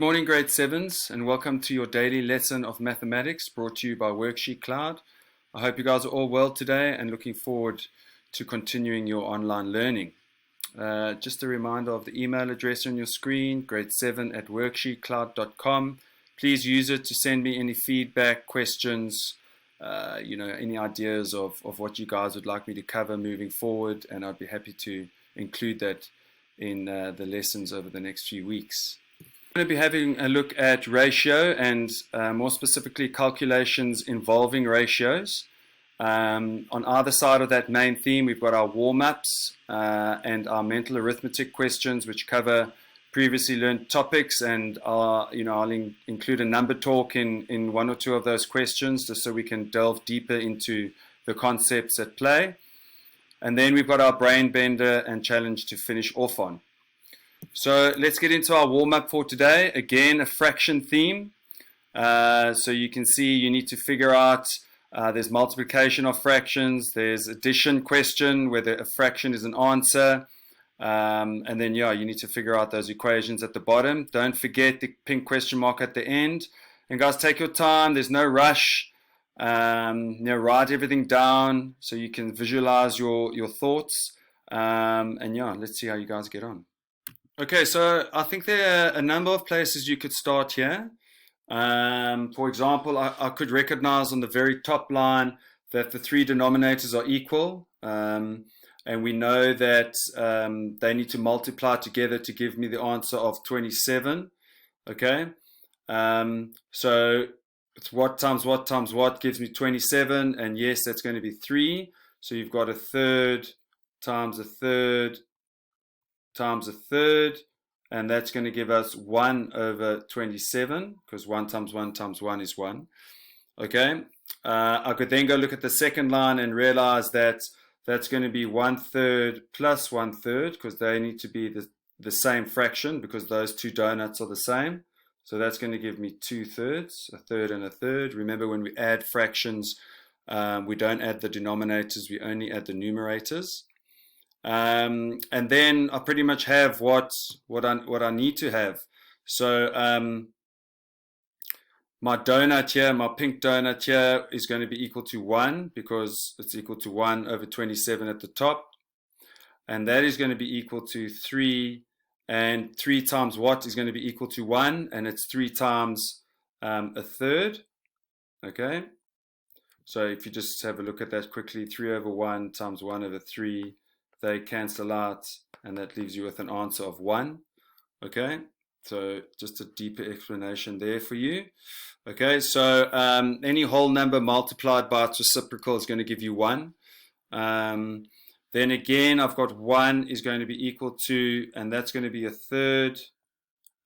Good morning, grade 7s, and welcome to your daily lesson of mathematics brought to you by WorksheetCloud. I hope you guys are all well today and looking forward to continuing your online learning. Just a reminder of the email address on your screen, grade7@worksheetcloud.com. Please use it to send me any feedback, questions, any ideas of what you guys would like me to cover moving forward, and I'd be happy to include that in the lessons over the next few weeks. I'm going to be having a look at ratio and more specifically calculations involving ratios. On either side of that main theme, we've got our warm-ups and our mental arithmetic questions, which cover previously learned topics, and I'll include a number talk in one or two of those questions just so we can delve deeper into the concepts at play. And then we've got our brain bender and challenge to finish off on. So let's get into our warm-up for today. Again, a fraction theme. So you can see you need to figure out there's multiplication of fractions, there's addition question, whether a fraction is an answer, and then you need to figure out those equations at the bottom. Don't forget the pink question mark at the end. And guys, take your time. There's no rush. Write everything down so you can visualize your thoughts. Let's see how you guys get on. Okay, so I think there are a number of places you could start here. For example, I could recognize on the very top line that the three denominators are equal. And we know that they need to multiply together to give me the answer of 27. Okay, so it's what times what times what gives me 27. And yes, that's going to be 3. So you've got a third times a third times a third, and that's going to give us 1 over 27, because 1 times 1 times 1 is 1. Okay, I could then go look at the second line and realize that that's going to be 1/3 plus 1/3, because they need to be the same fraction, because those two donuts are the same. So that's going to give me 2/3, a third and a third. Remember, when we add fractions, we don't add the denominators, we only add the numerators. And then I pretty much have what I need to have. So my donut here, my pink donut here, is going to be equal to 1, because it's equal to 1 over 27 at the top. And that is going to be equal to 3. And 3 times what is going to be equal to 1, and it's 3 times a third. Okay, so if you just have a look at that quickly, 3 over 1 times 1 over 3, they cancel out, and that leaves you with an answer of 1. Okay, so just a deeper explanation there for you. Okay, so any whole number multiplied by its reciprocal is going to give you 1. Then again, I've got 1 is going to be equal to, and that's going to be a third,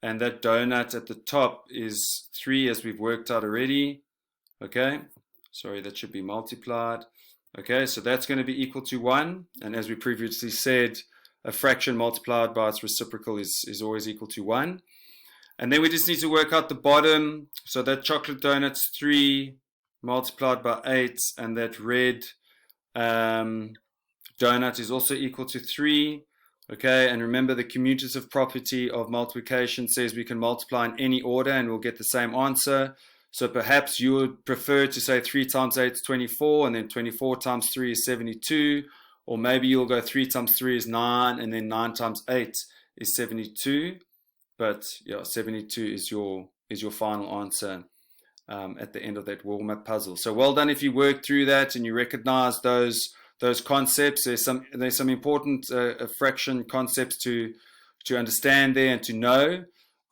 and that donut at the top is 3, as we've worked out already. Okay, sorry, that should be multiplied. Okay, so that's going to be equal to 1, and as we previously said, a fraction multiplied by its reciprocal is always equal to 1. And then we just need to work out the bottom. So that chocolate donut's 3 multiplied by 8, and that red donut is also equal to 3. Okay, and remember the commutative property of multiplication says we can multiply in any order and we'll get the same answer. So perhaps you would prefer to say 3 times 8 is 24, and then 24 times 3 is 72. Or maybe you'll go 3 times 3 is 9, and then 9 times 8 is 72. But yeah, 72 is your final answer at the end of that warm-up puzzle. So well done if you work through that and you recognize those concepts. There's some important fraction concepts to understand there and to know.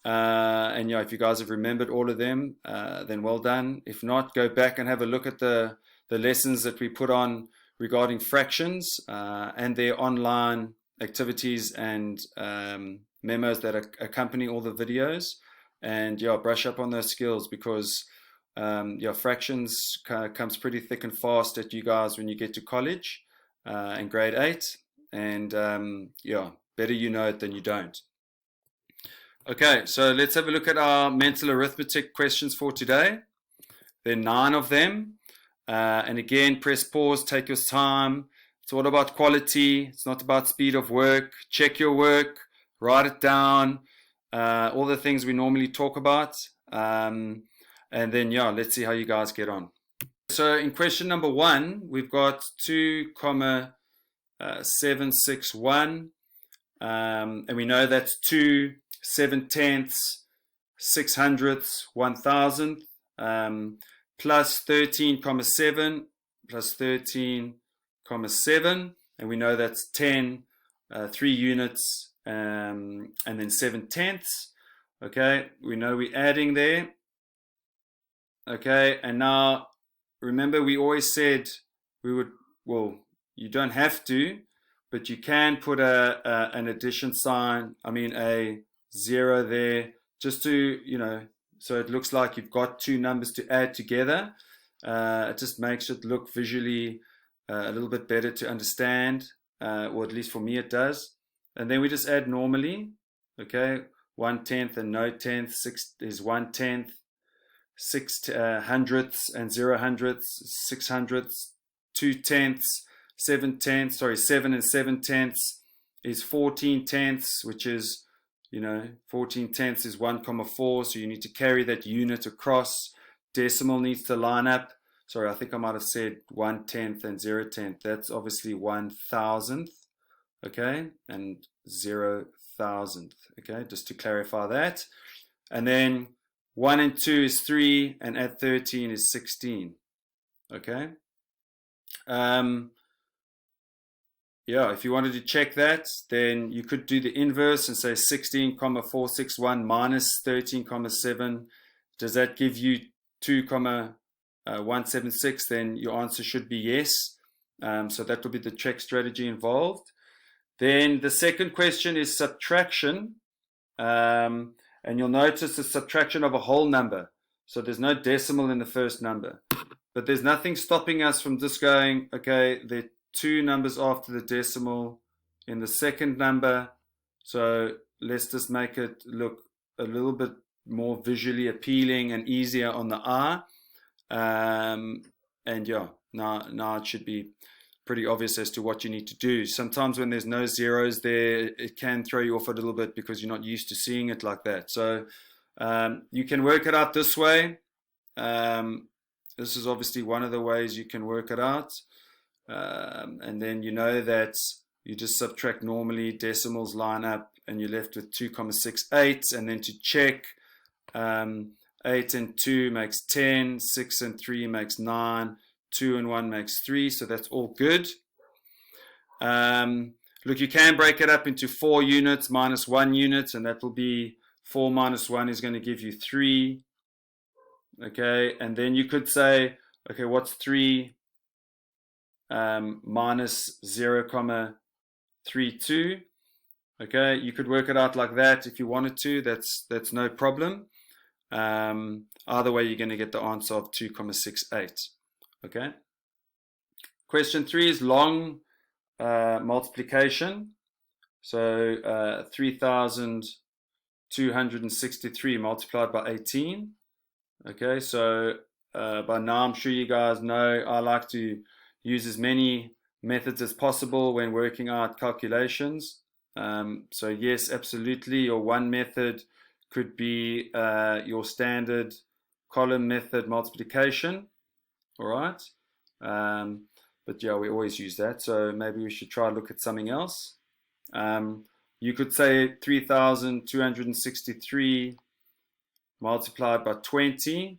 And if you guys have remembered all of them, then well done. If not, go back and have a look at the lessons that we put on regarding fractions and their online activities and memos that accompany all the videos. And brush up on those skills, because fractions comes pretty thick and fast at you guys when you get to college in grade 8. And better you know it than you don't. Okay, so let's have a look at our mental arithmetic questions for today. There are 9 of them. And again, press pause, take your time. It's all about quality. It's not about speed of work. Check your work, write it down. all the things we normally talk about. And then, yeah, let's see how you guys get on. So in question number 1, we've got 2,761. And we know that's 2 7/10, 600ths, 1,000, plus 13,7 plus 13,7, and we know that's 10, 3 units, and then 7/10. Okay, we know we're adding there. Okay, and now remember we always said we would, well, you don't have to, but you can put an addition sign, a 0 there, just to, so it looks like you've got 2 numbers to add together. It just makes it look visually a little bit better to understand, or at least for me it does. And then we just add normally. Okay, 1/10 and no tenth, 6 is 1/10, 6 hundredths and 0 hundredths, 6 hundredths, 2 tenths, 7 tenths, 7 and 7 tenths is 14 tenths, which is, 14 tenths is 1,4, so you need to carry that unit across. Decimal needs to line up. Sorry, I think I might have said 1/10 and 0/10. That's obviously 1,000th, okay, and 0,000th, okay, just to clarify that. And then 1 and 2 is 3, and add 13 is 16, okay. Yeah, if you wanted to check that, then you could do the inverse and say 16,461 minus 13,7. Does that give you 2,176? Then your answer should be yes. So that will be the check strategy involved. Then the second question is subtraction. And you'll notice the subtraction of a whole number. So there's no decimal in the first number. But there's nothing stopping us from just going, okay, there are 2 numbers after the decimal in the second number. So let's just make it look a little bit more visually appealing and easier on the eye. And yeah, now it should be pretty obvious as to what you need to do. Sometimes when there's no zeros there, it can throw you off a little bit because you're not used to seeing it like that. So you can work it out this way. This is obviously one of the ways you can work it out. And then you know that you just subtract normally, decimals line up, and you're left with 2,68. And then to check, 8 and 2 makes 10, 6 and 3 makes 9, 2 and 1 makes 3, so that's all good. Look, you can break it up into 4 units minus 1 unit, and that will be 4 minus 1 is going to give you 3. Okay, and then you could say, okay, what's 3 minus 0,32? Okay, you could work it out like that if you wanted to. That's no problem. Either way, you're going to get the answer of 2,68. Okay. Question 3 is long multiplication. So 3,263 multiplied by 18. Okay, so by now I'm sure you guys know I like to use as many methods as possible when working out calculations. So yes, absolutely, your one method could be your standard column method multiplication. All right, but yeah, we always use that, so maybe we should try to look at something else. You could say 3,263 multiplied by 20.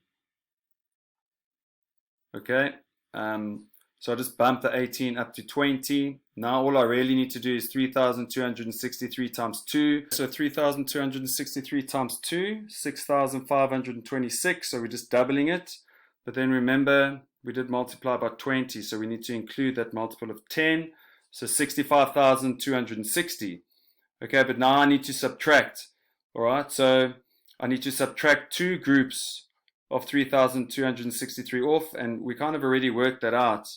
Okay, so I'll just bump the 18 up to 20. Now all I really need to do is 3,263 times 2. So 3,263 times 2, 6,526. So we're just doubling it. But then remember, we did multiply by 20, so we need to include that multiple of 10. So 65,260. Okay, but now I need to subtract. All right, so I need to subtract 2 groups of 3,263 off, and we kind of already worked that out.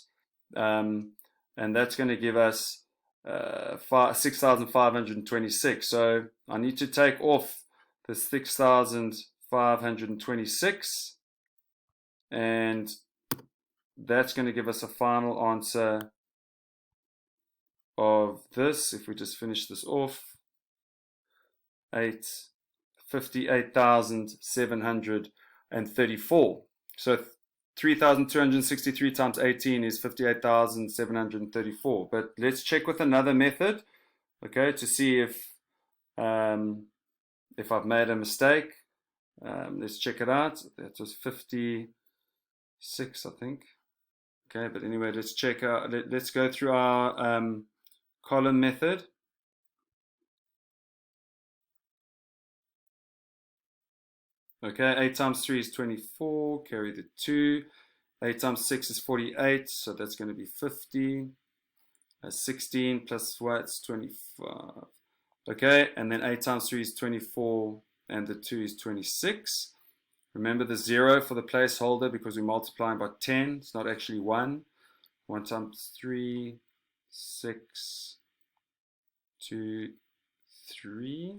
And that's going to give us 6,526. So I need to take off the 6,526, and that's going to give us a final answer of this. If we just finish this off, 8 58,734. So 3,263 times 18 is 58,734. But let's check with another method, okay, to see if I've made a mistake. Let's check it out. That was 56, I think. Okay, but anyway, let's check out. Let's go through our column method. Okay, 8 times 3 is 24, carry the 2. 8 times 6 is 48, so that's going to be 50. 16 plus what's 25. Okay, and then 8 times 3 is 24, and the 2 is 26. Remember the 0 for the placeholder because we're multiplying by 10. It's not actually 1. 1 times 3, 6, 2, 3.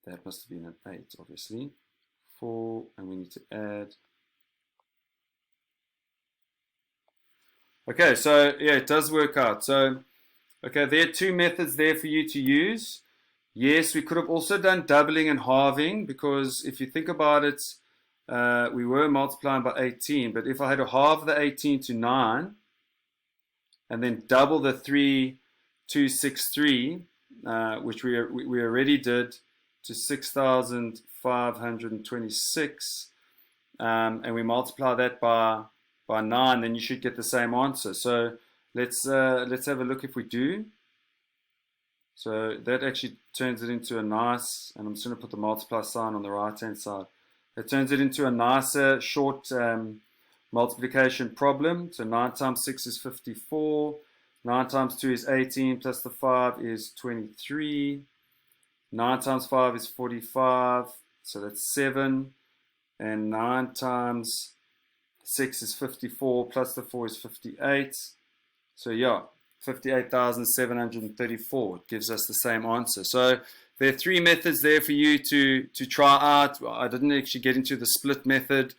That must have been an 8, obviously. 4, and we need to add. Okay, so yeah, it does work out. So, okay, there are two methods there for you to use. Yes, we could have also done doubling and halving because if you think about it, we were multiplying by 18, but if I had to halve the 18 to 9 and then double the 3,263, which we already did, to 6,526, and we multiply that by 9, then you should get the same answer. So let's have a look if we do. So that actually turns it into a nice, and I'm just going to put the multiply sign on the right hand side. It turns it into a nicer short multiplication problem. So 9 times 6 is 54. 9 times 2 is 18 plus the 5 is 23. 9 times 5 is 45, so that's 7. And 9 times 6 is 54, plus the 4 is 58. So yeah, 58,734. It gives us the same answer. So there are three methods there for you to try out. Well, I didn't actually get into the split method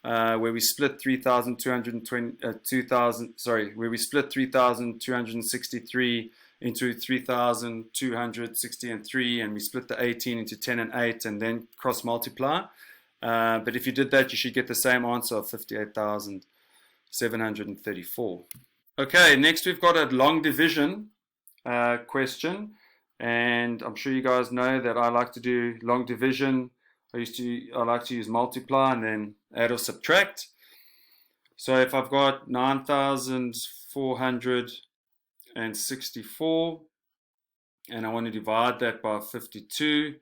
where we split 3,263 into 3,263, and we split the 18 into 10 and 8 and then cross multiply. But if you did that, you should get the same answer of 58,734. Okay, next we've got a long division question, and I'm sure you guys know that I like to do long division. I like to use multiply and then add or subtract. So if I've got 9,464 and I want to divide that by 52,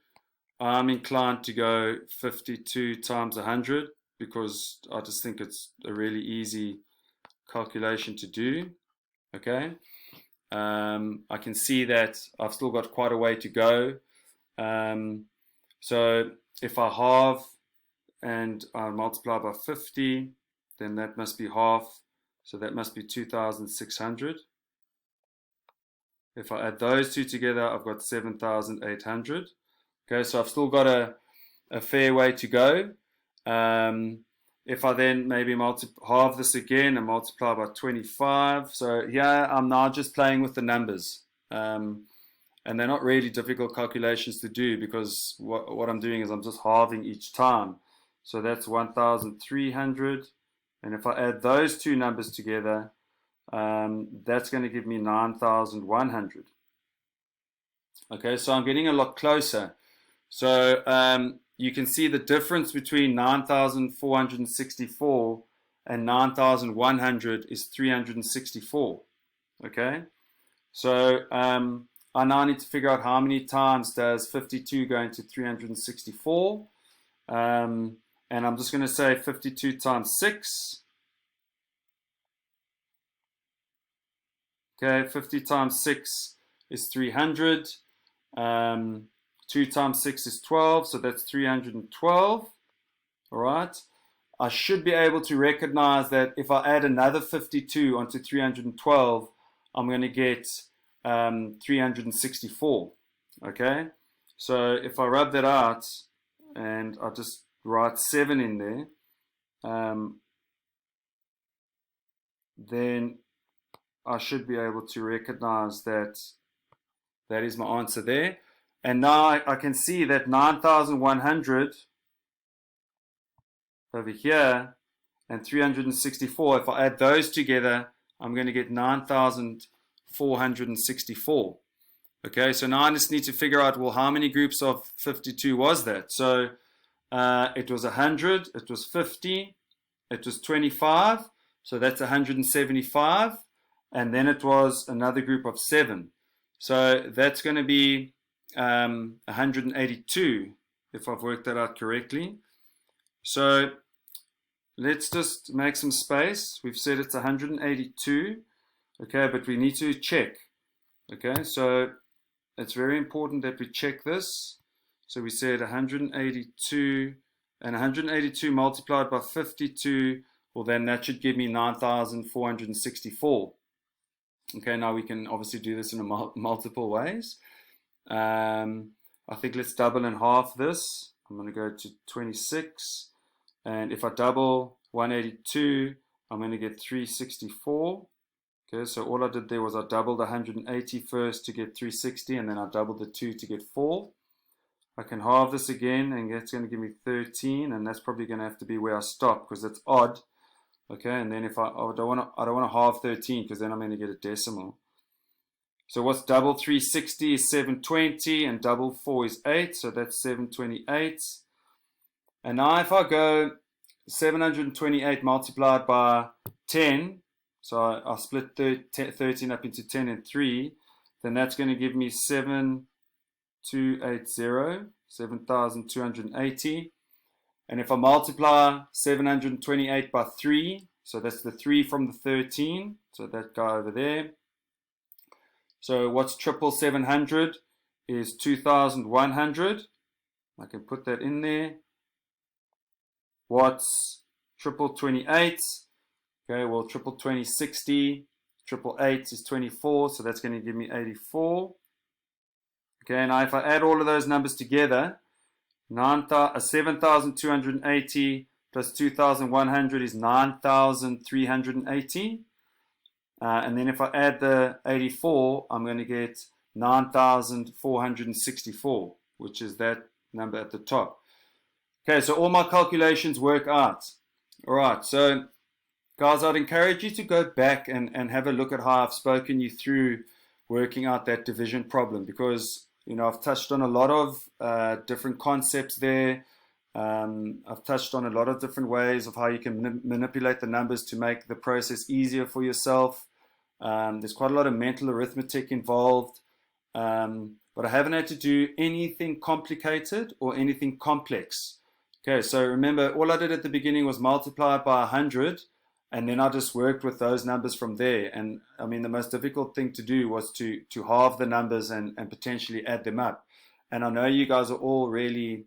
I'm inclined to go 52 times 100 because I just think it's a really easy calculation to do. Okay, I can see that I've still got quite a way to go. So if I halve and I multiply by 50, then that must be half, so that must be 2,600. If I add those two together, I've got 7,800. Okay, so I've still got a fair way to go. If I then maybe halve this again and multiply by 25, so here I'm now just playing with the numbers. And they're not really difficult calculations to do because what I'm doing is I'm just halving each time. So that's 1,300. And if I add those two numbers together, that's going to give me 9,100. Okay, so I'm getting a lot closer. So you can see the difference between 9,464 and 9,100 is 364. Okay, so I now need to figure out how many times does 52 go into 364. And I'm just going to say 52 times 6. Okay, 50 times 6 is 300. 2 times 6 is 12, so that's 312. All right. I should be able to recognize that if I add another 52 onto 312, I'm going to get 364. Okay. So if I rub that out and I just write 7 in there, then I should be able to recognize that that is my answer there. And now I can see that 9,100 over here and 364, if I add those together, I'm going to get 9,464. Okay, so now I just need to figure out, well, how many groups of 52 was that? So it was 100, it was 50, it was 25, so that's 175, and then it was another group of 7. So that's going to be 182, if I've worked that out correctly. So let's just make some space. We've said it's 182, okay, but we need to check. Okay, so it's very important that we check this. So we said 182, and 182 multiplied by 52, well then that should give me 9,464. Okay, now we can obviously do this in multiple ways. I think let's double and half this. I'm going to go to 26, and if I double 182, I'm going to get 364. Okay, so all I did there was I doubled 180 first to get 360, and then I doubled the 2 to get 4. I can halve this again, and that's going to give me 13, and that's probably going to have to be where I stop because it's odd. Okay, and then if I don't want to halve 13 because then I'm going to get a decimal. So what's double 360 is 720, and double 4 is 8, so that's 728. And now if I go 728 multiplied by 10, so I'll split 13 up into 10 and 3, then that's going to give me 7,280. And if I multiply 728 by 3, so that's the 3 from the 13, so that guy over there. So what's triple 700 is 2,100. I can put that in there. What's triple 28? Okay, well, triple 20 is 60. Triple 8 is 24, so that's going to give me 84. Okay, now if I add all of those numbers together, 7,280 plus 2,100 is 9,380. And then if I add the 84, I'm going to get 9,464, which is that number at the top. Okay, so all my calculations work out. All right, so guys, I'd encourage you to go back and have a look at how I've spoken you through working out that division problem, because I've touched on a lot of different concepts there. I've touched on a lot of different ways of how you can manipulate the numbers to make the process easier for yourself. There's quite a lot of mental arithmetic involved, but I haven't had to do anything complicated or anything complex. Okay, so remember, all I did at the beginning was multiply by 100, and then I just worked with those numbers from there. And I mean, the most difficult thing to do was to halve the numbers and potentially add them up. And I know you guys are all really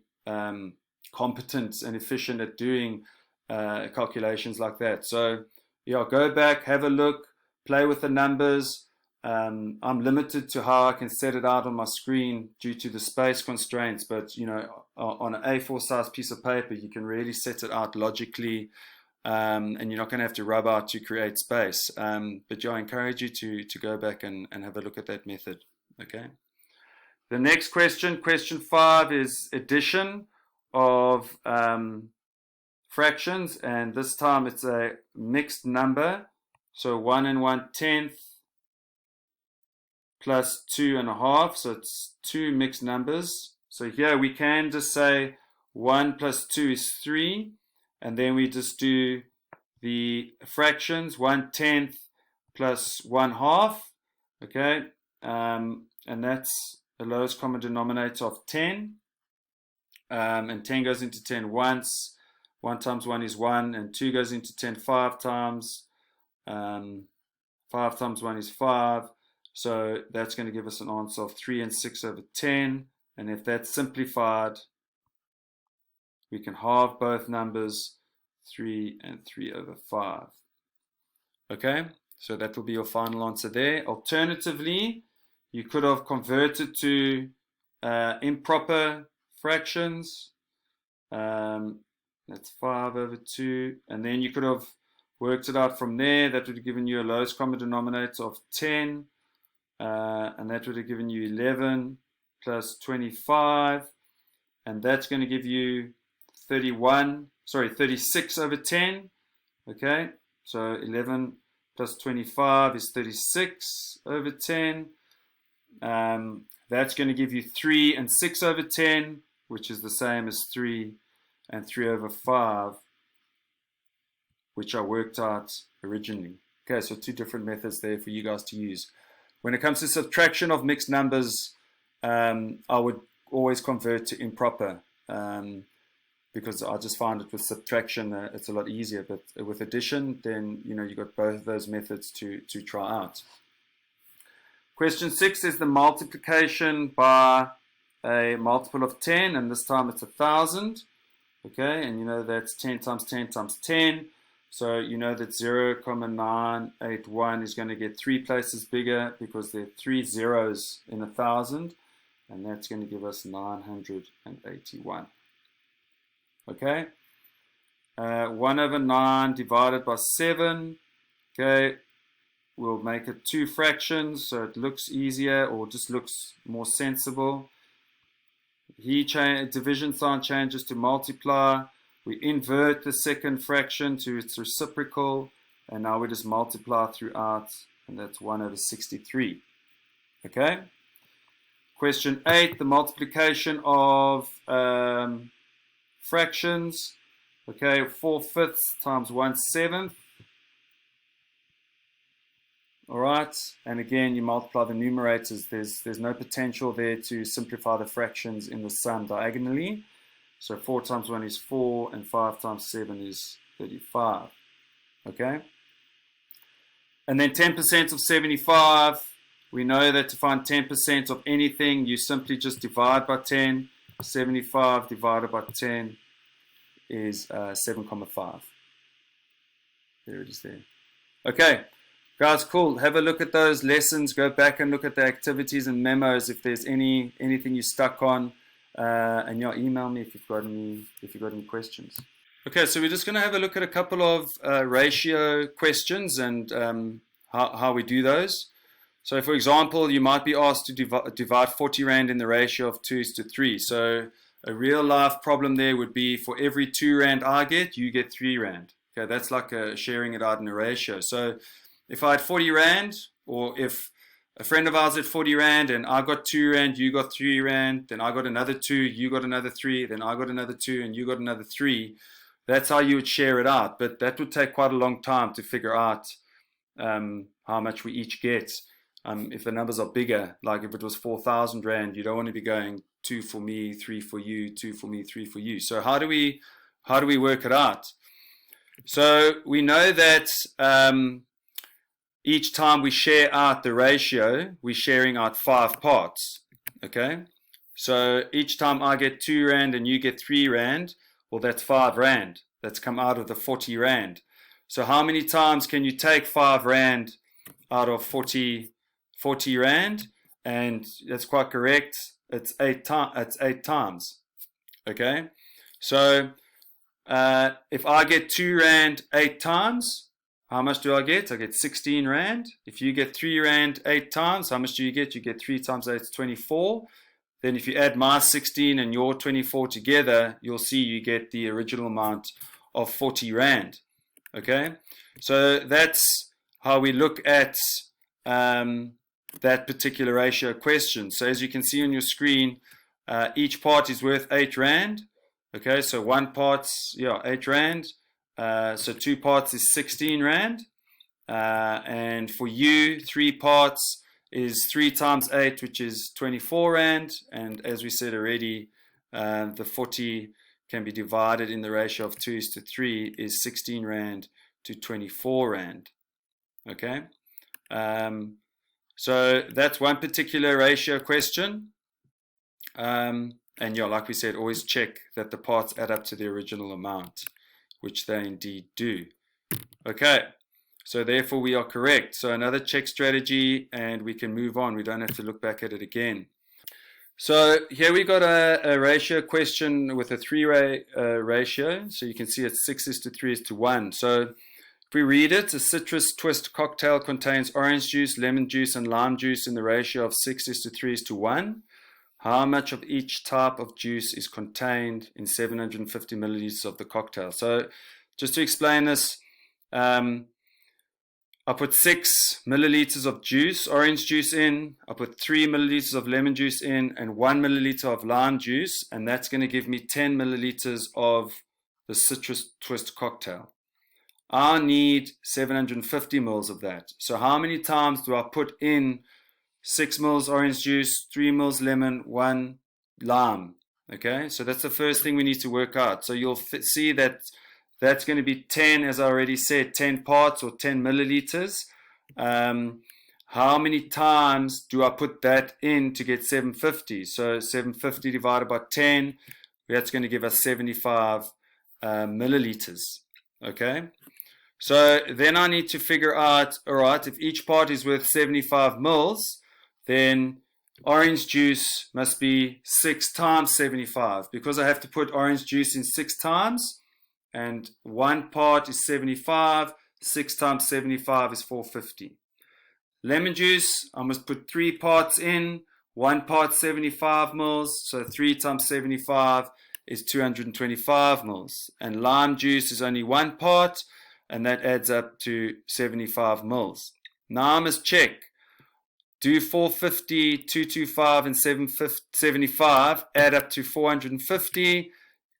competent and efficient at doing calculations like that. So yeah, go back, have a look, play with the numbers. I'm limited to how I can set it out on my screen due to the space constraints, but on an A4 size piece of paper, you can really set it out logically, and you're not going to have to rub out to create space. But yeah, I encourage you to go back and have a look at that method. Okay. The next question, question 5, is addition of fractions, and this time it's a mixed number. So 1 1/10 plus 2 1/2, so it's 2 mixed numbers. So here we can just say 1 plus 2 is 3, and then we just do the fractions, 1/10 plus 1/2, okay, and that's the lowest common denominator of 10, and 10 goes into 10 once, 1 times 1 is 1, and 2 goes into 10 5 times, 5 times 1 is 5, so that's going to give us an answer of 3 and 6 over 10, and if that's simplified, we can halve both numbers, 3 and 3 over 5. Okay, so that will be your final answer there. Alternatively, you could have converted to improper fractions. That's 5 over 2, and then you could have worked it out from there. That would have given you a lowest common denominator of 10, and that would have given you 11 plus 25, and that's going to give you 36 over 10. Okay, so 11 plus 25 is 36 over 10. That's going to give you 3 and 6 over 10, which is the same as 3 and 3 over 5, which I worked out originally. Okay, so 2 different methods there for you guys to use. When it comes to subtraction of mixed numbers, I would always convert to improper, because I just find it with subtraction it's a lot easier. But with addition, then you've got both of those methods to try out. Question 6 is the multiplication by a multiple of 10, and this time it's 1,000. Okay, and that's 10 times 10 times 10. So that 0,981 is going to get 3 places bigger because there are 3 zeros in 1,000, and that's going to give us 981. Okay, 1 over 9 divided by 7. Okay, we'll make it 2 fractions so it looks easier, or just looks more sensible. Division sign changes to multiply. We invert the second fraction to its reciprocal, and now we just multiply throughout, and that's 1 over 63. Okay. Question 8, the multiplication of fractions. Okay, 4/5 times 1/7. All right, and again, you multiply the numerators. There's no potential there to simplify the fractions in the sum diagonally. So 4 times 1 is 4, and 5 times 7 is 35. Okay? And then 10% of 75. We know that to find 10% of anything, you simply just divide by 10. 75 divided by 10 is 7,5. There it is there. Okay. Guys, cool. Have a look at those lessons. Go back and look at the activities and memos if there's anything you're stuck on. And email me if you've got any questions. Okay, so we're just going to have a look at a couple of ratio questions and how we do those. So, for example, you might be asked to divide 40 Rand in the ratio of 2:3. So a real life problem there would be for every 2 Rand I get, you get 3 Rand. Okay, that's like sharing it out in a ratio. So if I had 40 Rand, or if a friend of ours had 40 Rand and I got 2 Rand, you got 3 Rand, then I got another 2, you got another 3, then I got another 2, and you got another 3. That's how you would share it out. But that would take quite a long time to figure out how much we each get. If the numbers are bigger, like if it was 4,000 Rand, you don't want to be going 2 for me, 3 for you, 2 for me, 3 for you. So how do we work it out? So we know that each time we share out the ratio, we're sharing out 5 parts. Okay? So each time I get 2 Rand and you get 3 Rand, well, that's 5 Rand. That's come out of the 40 Rand. So how many times can you take 5 Rand out of 40 Rand? And that's quite correct. It's 8 times. Okay? So if I get 2 Rand 8 times, how much do I get? I get 16 Rand. If you get 3 Rand 8 times, how much do you get? You get 3 times 8 is 24. Then if you add my 16 and your 24 together, you'll see you get the original amount of 40 Rand. Okay? So that's how we look at that particular ratio question. So as you can see on your screen, each part is worth 8 Rand. Okay, so one part's 8 Rand. So 2 parts is 16 Rand. And for you, 3 parts is 3 times 8, which is 24 Rand. And as we said already, the 40 can be divided in the ratio of 2:3 is 16 Rand to 24 Rand. Okay. So that's one particular ratio question. And like we said, always check that the parts add up to the original amount, which they indeed do. Okay, so therefore we are correct. So another check strategy, and we can move on. We don't have to look back at it again. So here we got a ratio question with a 3-way ratio. So you can see it's 6:3:1. So if we read it, a citrus twist cocktail contains orange juice, lemon juice, and lime juice in the ratio of 6:3:1. how much of each type of juice is contained in 750 milliliters of the cocktail. So just to explain this, I put 6 milliliters of juice, orange juice in, I put 3 milliliters of lemon juice in, and 1 milliliter of lime juice, and that's going to give me 10 milliliters of the citrus twist cocktail. I need 750 mils of that. So how many times do I put in 6 mils orange juice, 3 mils lemon, 1 lime? Okay, so that's the first thing we need to work out. So you'll see that that's going to be 10, as I already said, 10 parts or 10 milliliters. How many times do I put that in to get 750? So 750 divided by 10, that's going to give us 75 milliliters. Okay, so then I need to figure out, all right, if each part is worth 75 mils, then orange juice must be 6 times 75, because I have to put orange juice in 6 times. And 1 part is 75, 6 times 75 is 450. Lemon juice, I must put 3 parts in, 1 part 75 mils, so 3 times 75 is 225 mils. And lime juice is only 1 part, and that adds up to 75 mils. Now I must check, do 450, 225, and 75 add up to 450?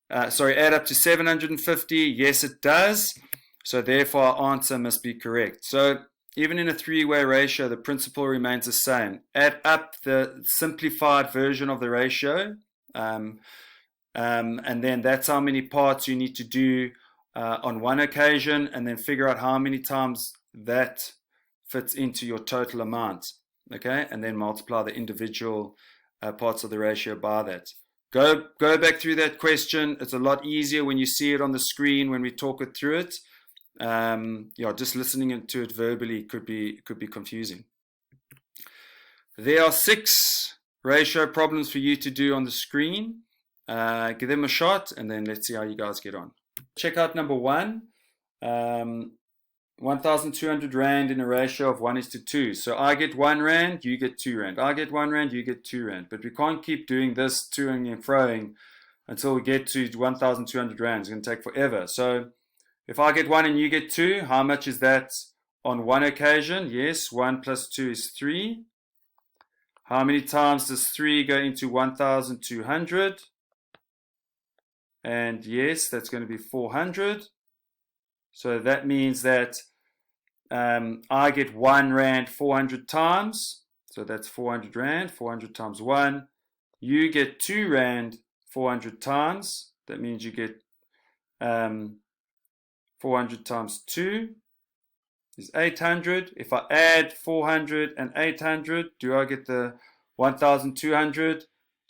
Add up to 750. Yes, it does. So therefore our answer must be correct. So even in a 3-way ratio, the principle remains the same. Add up the simplified version of the ratio, and then that's how many parts you need to do on one occasion, and then figure out how many times that fits into your total amount. Okay, and then multiply the individual parts of the ratio by that. Go back through that question. It's a lot easier when you see it on the screen when we talk it through it. Just listening to it verbally could be confusing. There are 6 ratio problems for you to do on the screen. Give them a shot, and then let's see how you guys get on. Check out number 1. 1,200 Rand in a ratio of 1:2. So I get 1 Rand, you get 2 Rand. I get 1 Rand, you get 2 Rand. But we can't keep doing this toing and froing until we get to 1,200 Rand. It's going to take forever. So if I get 1 and you get 2, how much is that on one occasion? Yes, 1 plus 2 is 3. How many times does 3 go into 1,200? And yes, that's going to be 400. So that means that I get 1 Rand 400 times. So that's 400 Rand, 400 times 1. You get 2 Rand 400 times. That means you get 400 times 2 is 800. If I add 400 and 800, do I get the 1,200?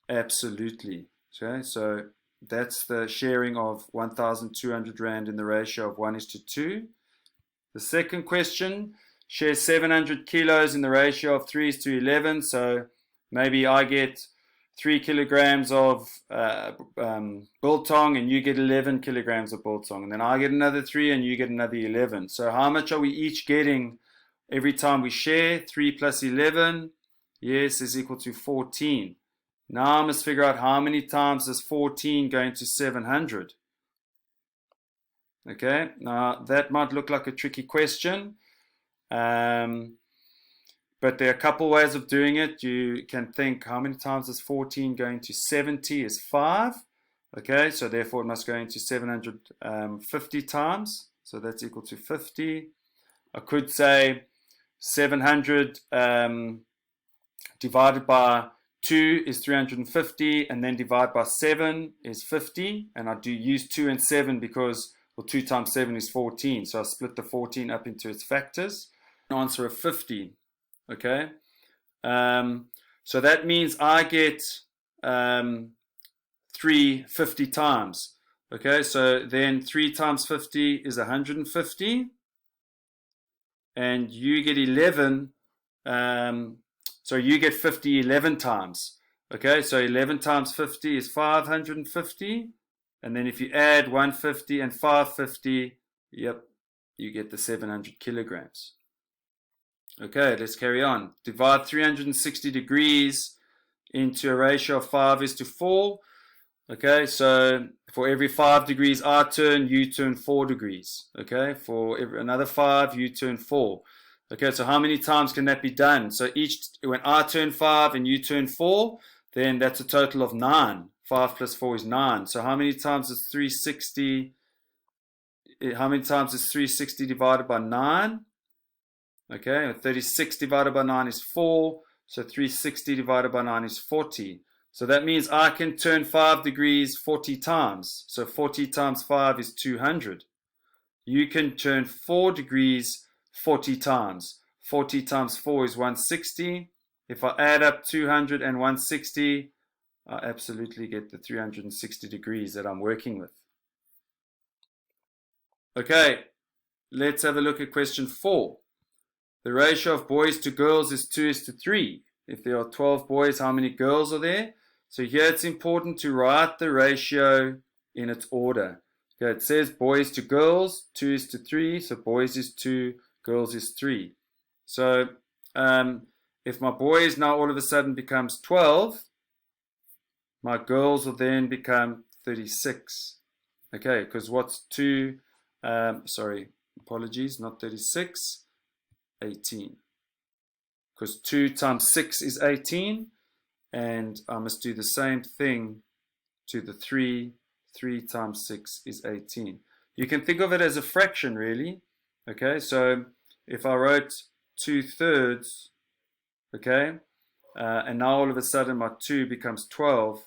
Absolutely. Okay, so that's the sharing of 1,200 Rand in the ratio of 1:2. The second question, share 700 kilos in the ratio of 3:11. So maybe I get 3 kilograms of biltong and you get 11 kilograms of biltong. And then I get another 3 and you get another 11. So how much are we each getting every time we share? 3 plus 11, yes, is equal to 14. Now I must figure out how many times is 14 going to 700. Okay, now that might look like a tricky question, but there are a couple ways of doing it. You can think, how many times is 14 going to 70 is 5. Okay, so therefore it must go into 750 times. So that's equal to 50. I could say 700 divided by 2 is 350, and then divide by 7 is 50. And I do use 2 and 7 because, well, 2 times 7 is 14. So I split the 14 up into its factors. An answer of 50. Okay. So that means I get 350 times. Okay. So then 3 times 50 is 150. And you get 11. So you get 50 11 times. Okay, so 11 times 50 is 550. And then if you add 150 and 550, yep, you get the 700 kilograms. Okay, let's carry on. Divide 360 degrees into a ratio of 5:4. Okay, so for every 5 degrees I turn, you turn 4 degrees. Okay, for another 5, you turn 4. Okay, so how many times can that be done? So when I turn 5 and you turn 4, then that's a total of 9. 5 plus 4 is 9. So how many times is 360? How many times is 360 divided by 9? Okay, 36 divided by 9 is 4. So 360 divided by 9 is 40. So that means I can turn 5 degrees 40 times. So 40 times 5 is 200. You can turn 4 degrees 40 times. 40 times 4 is 160. If I add up 200 and 160, I absolutely get the 360 degrees that I'm working with. Okay, let's have a look at question 4. The ratio of boys to girls is 2:3. If there are 12 boys, how many girls are there? So here it's important to write the ratio in its order. Okay, it says boys to girls, 2:3. So boys is 2, girls is 3. So if my boys now all of a sudden becomes 12, my girls will then become 36. Okay, because what's 2? Sorry, apologies, not 36, 18. Because 2 times 6 is 18. And I must do the same thing to the 3. 3 times 6 is 18. You can think of it as a fraction, really. Okay, so if I wrote 2/3, okay, and now all of a sudden my 2 becomes 12,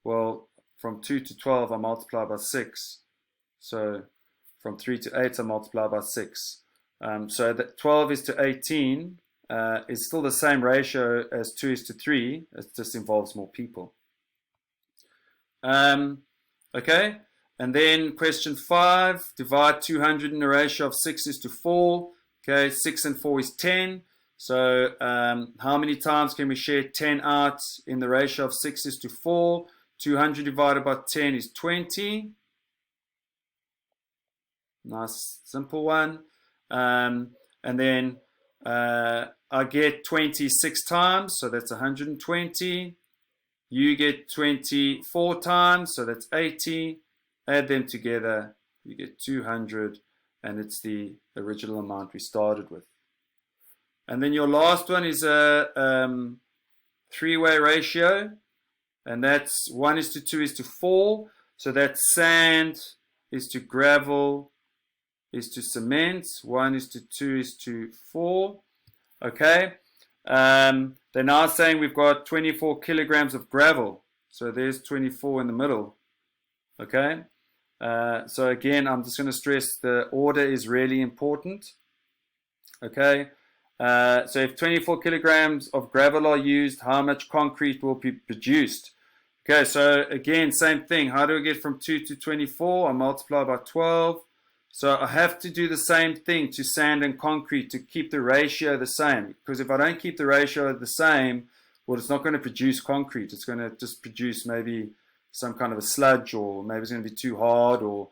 well, from 2 to 12 I multiply by 6. So from 3 to 8 I multiply by 6. So that 12 is to 18 is still the same ratio as 2:3. It just involves more people. Okay, and then question 5, divide 200 in a ratio of 6:4. Okay, 6 and 4 is 10. So how many times can we share 10 out in the ratio of 6:4? 200 divided by 10 is 20. Nice, simple one. And then I get 26 times, so that's 120. You get 24 times, so that's 80. Add them together, you get 200, and it's the original amount we started with. And then your last one is a three-way ratio, and that's 1:2:4. So that's sand is to gravel is to cement. 1:2:4. Okay. They're now saying we've got 24 kilograms of gravel. So there's 24 in the middle. Okay. So again, I'm just going to stress the order is really important. Okay. So if 24 kilograms of gravel are used, how much concrete will be produced? Okay, so again, same thing. How do I get from 2 to 24? I multiply by 12. So I have to do the same thing to sand and concrete to keep the ratio the same. Because if I don't keep the ratio the same, well, it's not going to produce concrete. It's going to just produce maybe some kind of a sludge, or maybe it's going to be too hard, or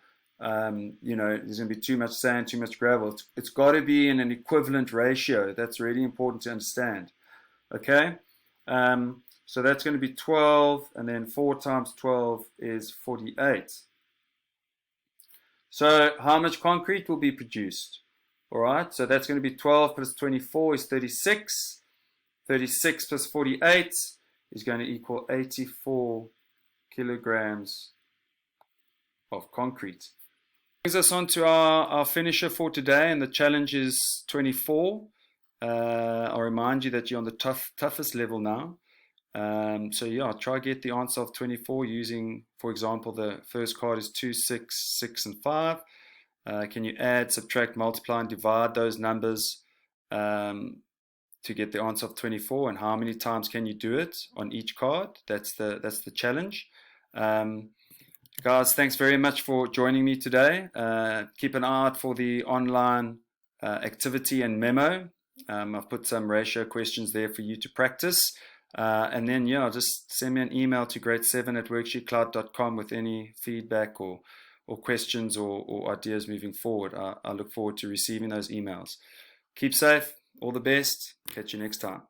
you know, there's going to be too much sand, too much gravel. It's got to be in an equivalent ratio. That's really important to understand. Okay, so that's going to be 12, and then 4 times 12 is 48. So how much concrete will be produced? All right, so that's going to be 12 plus 24 is 36. 36 plus 48 is going to equal 84 kilograms of concrete. Brings us on to our finisher for today, and the challenge is 24. I'll remind you that you're on the toughest level now. So yeah, try get the answer of 24 using, for example, the first card is 2, 6, 6, and 5. Can you add, subtract, multiply, and divide those numbers to get the answer of 24? And how many times can you do it on each card? That's the challenge. Guys, thanks very much for joining me today. Keep an eye out for the online activity and memo. I've put some ratio questions there for you to practice. And then, yeah, just send me an email to grade7@worksheetcloud.com with any feedback or questions or ideas moving forward. I look forward to receiving those emails. Keep safe. All the best. Catch you next time.